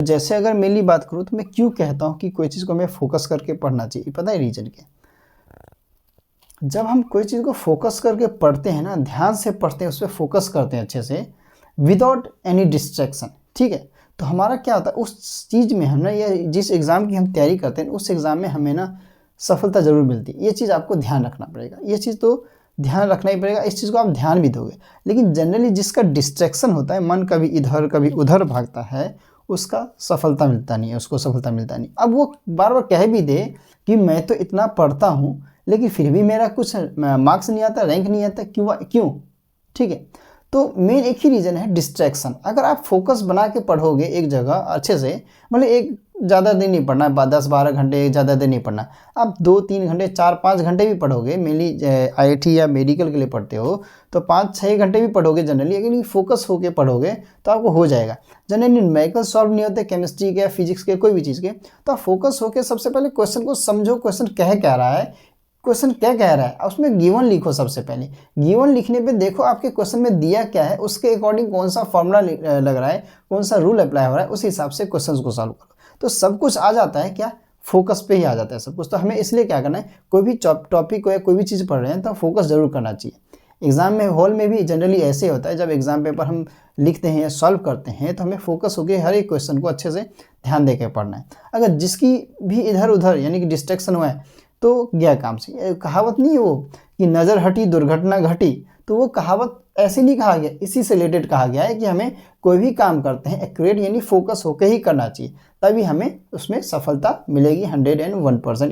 जैसे अगर मेरी बात करूँ तो मैं क्यों कहता हूँ कि कोई चीज़ को हमें फोकस करके पढ़ना चाहिए, पता है रीज़न क्या? जब हम कोई चीज़ को फोकस करके पढ़ते हैं ना, ध्यान से पढ़ते हैं, उस पे फोकस करते हैं अच्छे से, विदाउट एनी डिस्ट्रैक्शन, ठीक है? तो हमारा क्या होता है उस चीज़ में, हम ना ये जिस एग्ज़ाम की हम तैयारी करते हैं उस एग्ज़ाम में हमें ना सफलता ज़रूर मिलती है। ये चीज़ आपको ध्यान रखना पड़ेगा, ये चीज़ तो ध्यान रखना ही पड़ेगा, इस चीज़ को आप ध्यान भी दोगे। लेकिन जनरली जिसका डिस्ट्रैक्शन होता है, मन कभी इधर कभी उधर भागता है, उसका सफलता मिलता नहीं है, उसको सफलता मिलता नहीं। अब वो बार बार कह भी दे कि मैं तो इतना पढ़ता हूँ लेकिन फिर भी मेरा कुछ मार्क्स नहीं आता, रैंक नहीं आता, क्यों? ठीक है, तो मेन एक ही रीज़न है, डिस्ट्रैक्शन। अगर आप फोकस बना के पढ़ोगे एक जगह अच्छे से, मतलब एक ज़्यादा देर नहीं पढ़ना, 10-12 घंटे ज़्यादा देर नहीं पढ़ना, आप 2-3 घंटे 4-5 घंटे भी पढ़ोगे, मेनली IIT या मेडिकल के लिए पढ़ते हो तो 5-6 घंटे भी पढ़ोगे जनरली, अगर फोकस होके पढ़ोगे तो आपको हो जाएगा। जनरली न्यूमेरिकल सॉल्व नहीं होते, केमिस्ट्री के, फिजिक्स के, कोई भी चीज़ के, तो आप फोकस होकर सबसे पहले क्वेश्चन को समझो, क्वेश्चन कह क्या रहा है, क्वेश्चन क्या कह रहा है, उसमें गिवन लिखो। सबसे पहले गिवन लिखने पे देखो आपके क्वेश्चन में दिया क्या है, उसके अकॉर्डिंग कौन सा फॉर्मूला लग रहा है, कौन सा रूल अप्लाई हो रहा है, उस हिसाब से क्वेश्चन को सॉल्व करो। तो सब कुछ आ जाता है, क्या फोकस पे ही आ जाता है सब कुछ। तो हमें इसलिए क्या करना है, कोई भी टॉपिक को या कोई भी चीज़ पढ़ रहे हैं तो फोकस जरूर करना चाहिए। एग्जाम में हॉल में भी जनरली ऐसे होता है, जब एग्जाम पेपर हम लिखते हैं या सॉल्व करते हैं तो हमें फोकस होकर हर एक क्वेश्चन को अच्छे से ध्यान देकर पढ़ना है। अगर जिसकी भी इधर उधर यानी कि डिस्ट्रैक्शन हुआ है तो गया काम से। कहावत नहीं है वो कि नज़र हटी दुर्घटना घटी, तो वो कहावत ऐसे नहीं कहा गया, इसी से रिलेटेड कहा गया है कि हमें कोई भी काम करते हैं एक्यूरेट यानी फोकस होकर ही करना चाहिए, तभी हमें उसमें सफलता मिलेगी 101%।